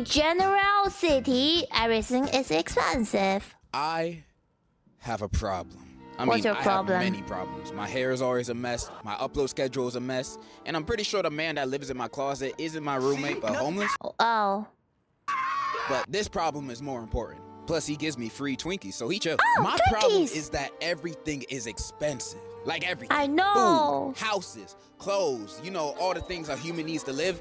Degenerocity, everything is expensive. I have a problem. What's your problem? I have many problems. My hair is always a mess. My upload schedule is a mess. And I'm pretty sure the man that lives in my closet isn't my roommate, but homeless. Oh. But this problem is more important. Plus, he gives me free Twinkies, so he chill. Oh, my Twinkies. problem is that everything is expensive. Like everything. I know. Food, houses, clothes, you know, all the things a human needs to live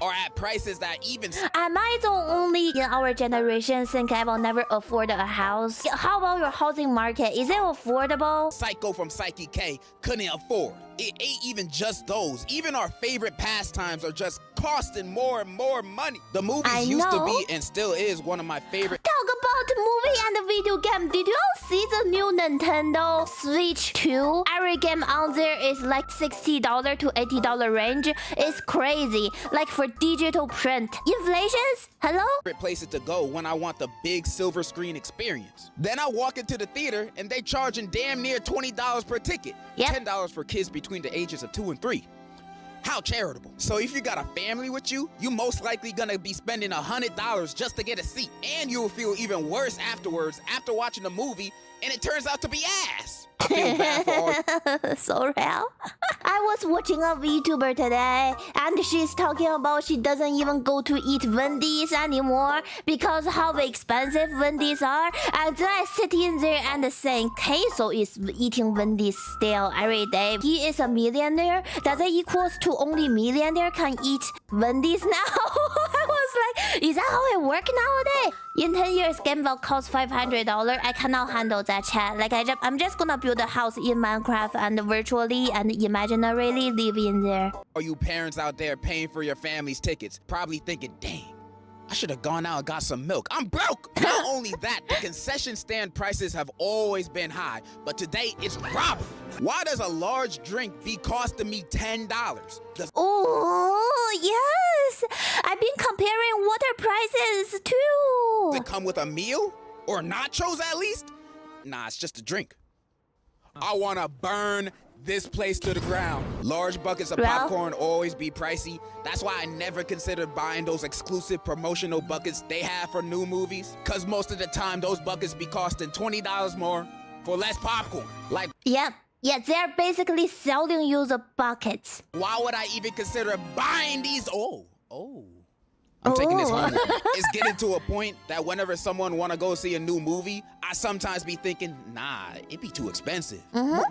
are at prices that even... Am I the only in our generation think I will never afford a house? How about your housing market? Is it affordable? Psycho from Psyche K couldn't afford. It ain't even just those. Even our favorite pastimes are just costing more and more money. The movies used to be and still is one of my favorite. Talk about movie and video game. Did you all see the new Nintendo Switch 2? Every game on there is like $60 to $80 range. It's crazy. Like for digital print. Inflations? Hello? Favorite places to go when I want the big silver screen experience. Then I walk into the theater and they charging damn near $20 per ticket. Yep. $10 for kids between the ages of 2 and 3. How charitable. So if you got a family with you, you most likely gonna be spending $100 just to get a seat. And you'll feel even worse afterwards after watching the movie and it turns out to be ass. I feel bad for all... So real. I was watching a VTuber today and she's talking about she doesn't even go to eat Wendy's anymore because how expensive Wendy's are. And then I sit in there and think Queso is eating Wendy's still every day. He is a millionaire. Does it equals to only millionaire can eat Wendy's now? I was like, is that how it works nowadays? In 10 years, game will cost $500. I cannot handle that, chat. Like I'm just gonna build a house in Minecraft and virtually and imaginarily live in there. Are you parents out there paying for your family's tickets, probably thinking, dang, I should have gone out and got some milk. I'm broke. Not only that, the concession stand prices have always been high, but today it's robbery. Why does a large drink be costing me $10? Oh, yes. I've been comparing water prices too. Does it come with a meal? Or nachos at least? Nah, it's just a drink. I wanna burn this place to the ground. Large buckets of popcorn always be pricey. That's why I never considered buying those exclusive promotional buckets they have for new movies. Cause most of the time those buckets be costing $20 more for less popcorn. Like, yeah, they're basically selling you the buckets. Why would I even consider buying these? I'm taking this home. It's getting to a point that whenever someone want to go see a new movie, I sometimes be thinking, nah, it'd be too expensive.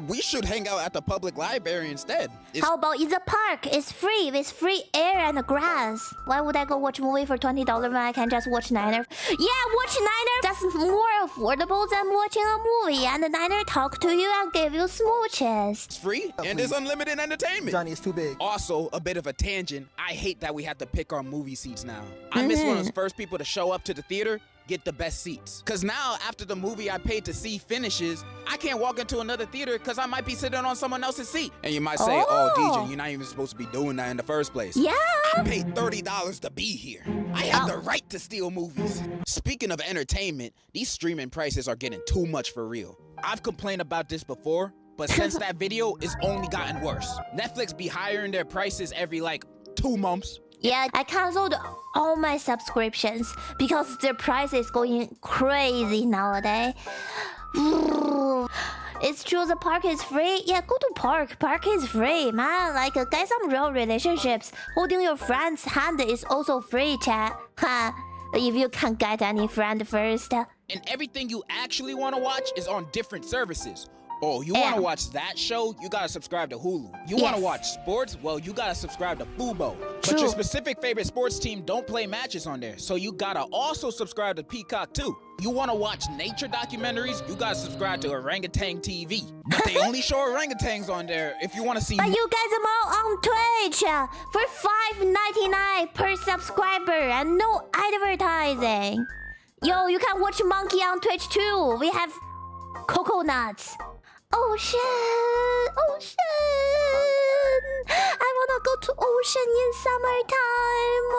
We should hang out at the public library instead. How about in the park? It's free with free air and grass. Why would I go watch a movie for $20 when I can just watch Niner? Yeah, watch Niner. That's more affordable than watching a movie. And the Niner talk to you and give you smooches. It's free and there's unlimited entertainment. Johnny is too big. Also, a bit of a tangent. I hate that we have to pick our movie seats now. I miss one of the first people to show up to the theater, get the best seats. Cause now after the movie I paid to see finishes, I can't walk into another theater cause I might be sitting on someone else's seat. And you might say, oh, DJ, you're not even supposed to be doing that in the first place. Yeah. I paid $30 to be here. I have the right to steal movies. Speaking of entertainment, these streaming prices are getting too much for real. I've complained about this before, but since that video, it's only gotten worse. Netflix be hiring their prices every like 2 months. Yeah, I canceled all my subscriptions because the price is going crazy nowadays. It's true the park is free. Yeah, go to park. Park is free, man. Like, get some real relationships. Holding your friend's hand is also free, chat. If you can't get any friend first. And everything you actually want to watch is on different services. Oh, you want to watch that show? You gotta subscribe to Hulu. You want to watch sports? Well, you gotta subscribe to Fubo. But your specific favorite sports team don't play matches on there, so you gotta also subscribe to Peacock too. You want to watch nature documentaries? You gotta subscribe to Orangutan TV. But they only show orangutans on there if you want to see... But you get them all on Twitch for $5.99 per subscriber and no advertising. Yo, you can watch Monkey on Twitch too. We have coconuts. Ocean! I wanna go to ocean in summertime.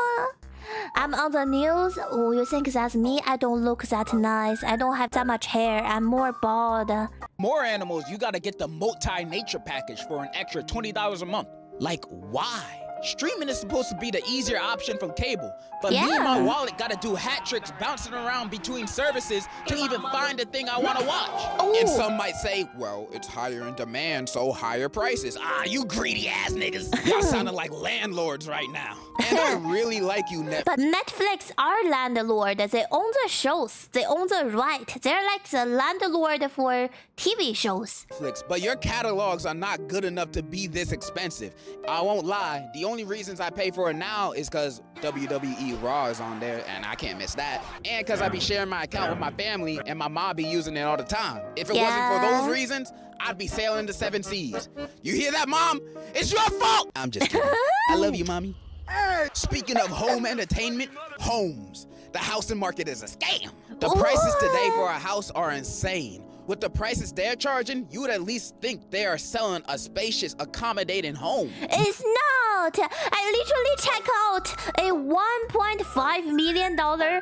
I'm on the news. Oh, you think that's me? I don't look that nice. I don't have that much hair. I'm more bald. More animals, you gotta get the multi-nature package for an extra $20 a month. Like, why? Streaming is supposed to be the easier option from cable, but me and my wallet gotta do hat tricks bouncing around between services to even find the thing I wanna watch. Ooh. And some might say, well, it's higher in demand, so higher prices. Ah, you greedy ass niggas. Y'all sounding like landlords right now. And I really like you, Netflix. But Netflix are landlord. They own the shows. They own the right. They're like the landlord for TV shows. But your catalogs are not good enough to be this expensive. I won't lie. The only reasons I pay for it now is because WWE Raw is on there, and I can't miss that. And because I be sharing my account with my family, and my mom be using it all the time. If it wasn't for those reasons, I'd be sailing the 7 seas. You hear that, Mom? It's your fault! I'm just kidding. I love you, Mommy. Speaking of home entertainment, homes. The housing market is a scam. The prices today for a house are insane. With the prices they're charging, you would at least think they are selling a spacious, accommodating home. It's not. I literally checked out a $1.5 million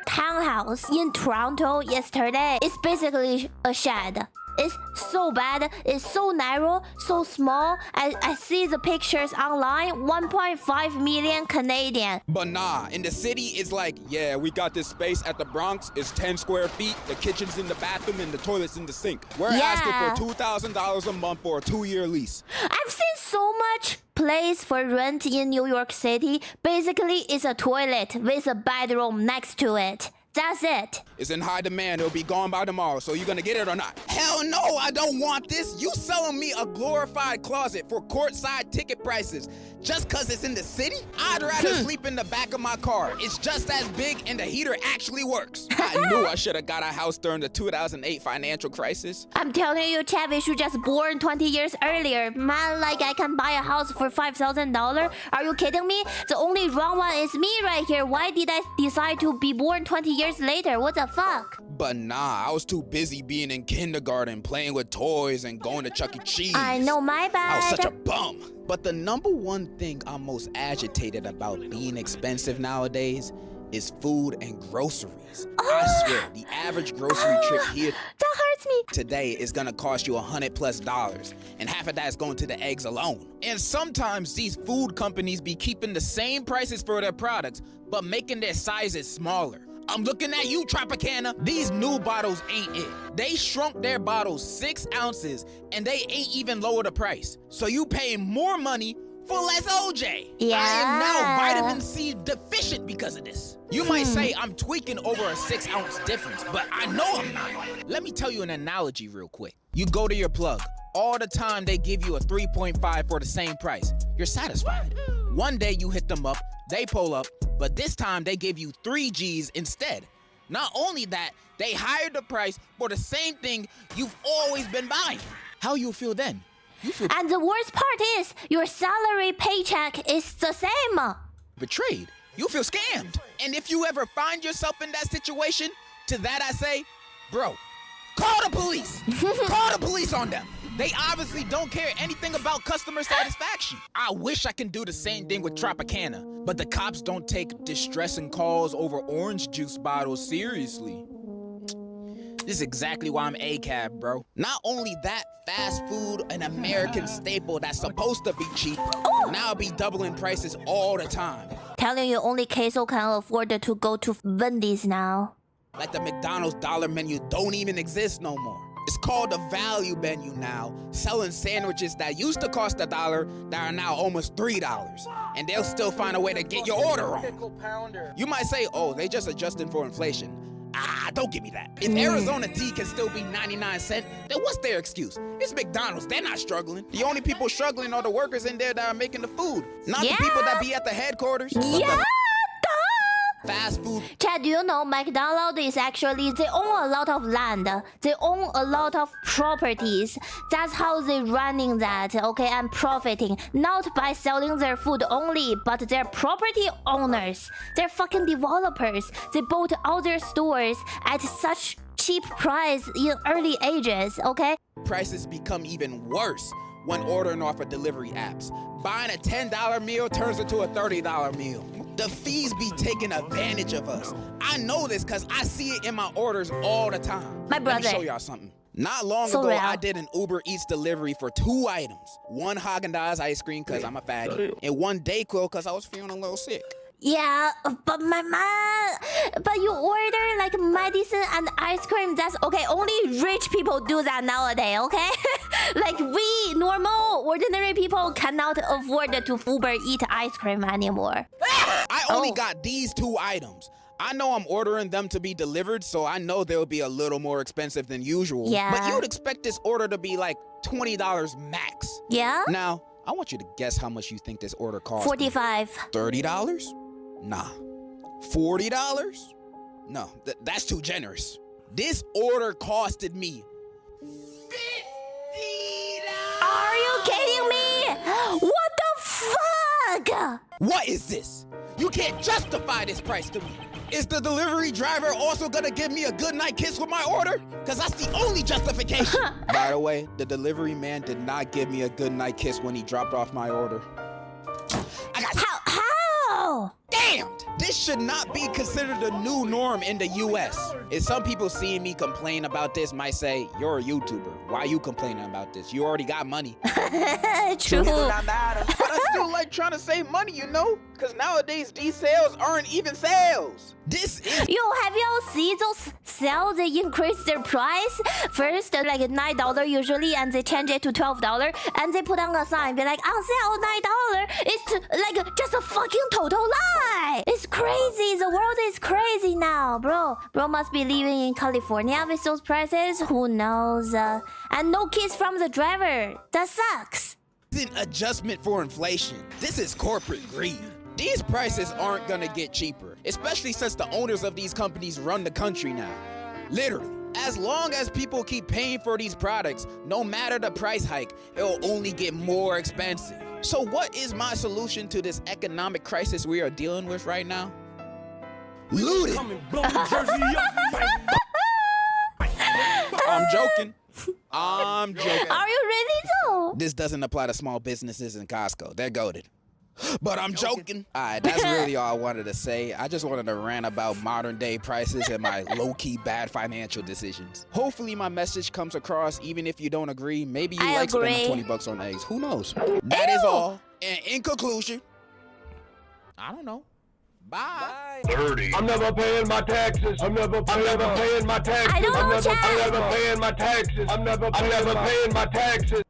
townhouse in Toronto yesterday. It's basically a shed. It's so bad, it's so narrow, so small. I see the pictures online, 1.5 million Canadian. But nah, in the city, it's like, yeah, we got this space at the Bronx. It's 10 square feet, the kitchen's in the bathroom, and the toilet's in the sink. We're asking for $2,000 a month for a 2-year lease. I've seen so much place for rent in New York City. Basically, it's a toilet with a bedroom next to it. That's it. It's in high demand. It'll be gone by tomorrow. So you gonna get it or not? Hell no, I don't want this. You selling me a glorified closet for courtside ticket prices just cause it's in the city? I'd rather sleep in the back of my car. It's just as big and the heater actually works. I knew I should have got a house during the 2008 financial crisis. I'm telling you, Chad, you just born 20 years earlier. Man, like I can buy a house for $5,000. Are you kidding me? The only wrong one is me right here. Why did I decide to be born 20 years later? What the fuck? But nah, I was too busy being in kindergarten, playing with toys and going to Chuck E. Cheese. I know, my bad. I was such a bum. But the number one thing I'm most agitated about being expensive nowadays is food and groceries. I swear, the average grocery trip here that hurts me today is gonna cost you $100+, and half of that is going to the eggs alone. And sometimes these food companies be keeping the same prices for their products, but making their sizes smaller. I'm looking at you, Tropicana. These new bottles ain't it. They shrunk their bottles 6 ounces, and they ain't even lower the price. So you paying more money for less OJ. Yeah. I am now vitamin C deficient because of this. You might say I'm tweaking over a 6-ounce difference, but I know I'm not. Let me tell you an analogy real quick. You go to your plug. All the time they give you a 3.5 for the same price. You're satisfied. One day you hit them up, they pull up, but this time they give you 3 G's instead. Not only that, they hired the price for the same thing you've always been buying. How you feel then? You feel And the worst part is, your salary paycheck is the same. betrayed. You feel scammed. And if you ever find yourself in that situation, to that I say, bro, call the police. Call the police on them. They obviously don't care anything about customer satisfaction. I wish I can do the same thing with Tropicana, but the cops don't take distressing calls over orange juice bottles seriously. This is exactly why I'm ACAB, bro. Not only that, fast food, an American staple that's supposed to be cheap, now be doubling prices all the time. Telling you, only Queso can afford to go to Wendy's now. Like the McDonald's dollar menu don't even exist no more. It's called the value menu now, selling sandwiches that used to cost $1 that are now almost $3. And they'll still find a way to get your order wrong. You might say, oh, they just adjusting for inflation. Ah, don't give me that. If Arizona tea can still be 99 cents, then what's their excuse? It's McDonald's, they're not struggling. The only people struggling are the workers in there that are making the food. Not the people that be at the headquarters. Yeah, fast food. Chad, do you know McDonald's is actually, they own a lot of land. They own a lot of properties. That's how they running that, okay, and profiting. Not by selling their food only, but they're property owners. They're fucking developers. They bought all their stores at such cheap price in early ages, okay? Prices become even worse when ordering off of delivery apps. Buying a $10 meal turns into a $30 meal. The fees be taking advantage of us. I know this because I see it in my orders all the time. My brother. Let me show y'all something. Not long So ago, real. I did an Uber Eats delivery for 2 items. 1 Haagen-Dazs ice cream because I'm a fatty, and 1 Dayquil because I was feeling a little sick. Yeah, but but you order like medicine and ice cream. That's okay. Only rich people do that nowadays. Okay, like we normal ordinary people cannot afford to Uber eat ice cream anymore. I only got these 2 items. I know I'm ordering them to be delivered, so I know they'll be a little more expensive than usual. Yeah. But you'd expect this order to be like $20 max. Yeah, Now, I want you to guess how much you think this order cost. $45. $30? Nah. $40? No, that's too generous. This order costed me $50. Are you kidding me? What the fuck? What is this? You can't justify this price to me. Is the delivery driver also gonna give me a goodnight kiss with my order? Cause that's the only justification. By the way, the delivery man did not give me a goodnight kiss when he dropped off my order. I got How? damned! This should not be considered a new norm in the US. And some people seeing me complain about this might say, you're a YouTuber. Why are you complaining about this? You already got money. True. But I still like trying to save money, you know? Because nowadays, these sales aren't even sales. This is... Yo, have y'all seen those sales? They increase their price first, like $9 usually, and they change it to $12, and they put on a sign, be like, on sale $9. It's like just a fucking total lie. It's crazy. The world is crazy now, bro. Bro must be living in California with those prices. Who knows? And no kiss from the driver. That sucks. an adjustment for inflation. This is corporate greed. These prices aren't gonna get cheaper, especially since the owners of these companies run the country now. Literally. As long as people keep paying for these products, no matter the price hike, it'll only get more expensive. So what is my solution to this economic crisis we are dealing with right now? Loot it! I'm joking. I'm joking. Are you really though? This doesn't apply to small businesses in Costco. They're goated. But I'm joking. All right, that's really all I wanted to say. I just wanted to rant about modern day prices and my low-key bad financial decisions. Hopefully my message comes across even if you don't agree. Maybe you like spending 20 bucks on eggs. Who knows? That is all. And in conclusion, I don't know. Bye. 30. I'm never paying my taxes. I'm never paying my taxes. I don't know, I'm never paying my taxes. I'm never paying my taxes.